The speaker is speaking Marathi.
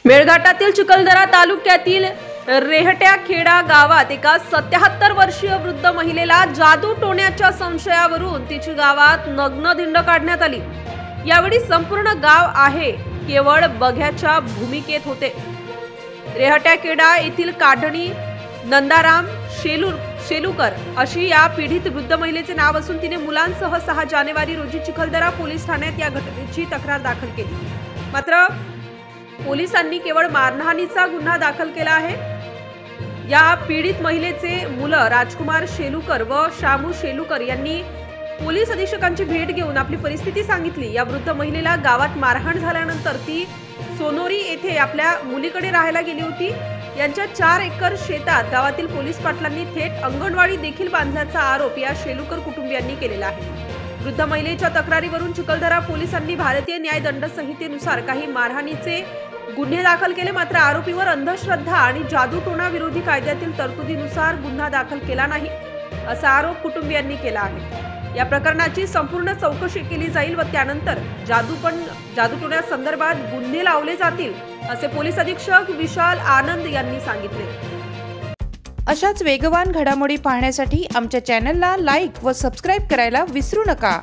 मेळघाटातील चिखलदरा तालुक्यातील रेहट्याखेडा गावात एका 77 वर्षीय वृद्ध महिलेला जादू टोण्याच्या संशयावरून तिची गावात नग्न धिंड काढण्यात आली। यावेळी संपूर्ण गाव आहे केवळ बघ्याच्या भूमिकेत होते। रेहट्याखेडा येथील काढणी नंदाराम शेलुकर अशी या पीडित वृद्ध महिलेचे नाव असून तिने मुलांसह 6 जानेवारी रोजी चिखलदरा पोलीस ठाण्यात या घटनेची तक्रार दाखल केली। मात्र पोलिसांनी केवळ मारहाणीचा गुन्हा दाखल केला आहे। या पीडित महिलेचे मुलं राजकुमार शेलुकर व शामू शेलुकर यांनी पोलीस अधीक्षकांची भेट घेऊन आपली परिस्थिती सांगितली। या वृद्ध महिलेला गावात मारहाण झाल्यानंतर ती सोनोरी येथे आपल्या मुलीकडे राहायला गेली होती। यांच्या 4 एकर शेतात गावातील पोलीस पाटलांनी थेट अंगणवाडी देखील बांधल्याचा आरोप या शेलुकर कुटुंबियांनी केलेला आहे। वृद्ध महिलेच्या तक्रारीवरून चिखलदरा पोलिसांनी भारतीय न्याय दंड संहितेनुसार काही मारहाणीचे गुन्हे दाखल केले। मात्र आरोपीवर अंधश्रद्धा आणि जादूटोणा विरोधी कायद्यातील तरतुदीनुसार गुन्हा दाखल केला नाही असा आरोप कुटुंबियांनी केला आहे। या प्रकरणाची संपूर्ण चौकशी केली जाईल व त्यानंतर जादूटोण्यासंदर्भात गुन्हे लावले जातील असे पोलीस अधीक्षक विशाल आनंद यांनी सांगितले। अशाच वेगवान घडामोडी पाहण्यासाठी आमच्या चॅनलला लाईक व सबस्क्राइब करायला विसरू नका।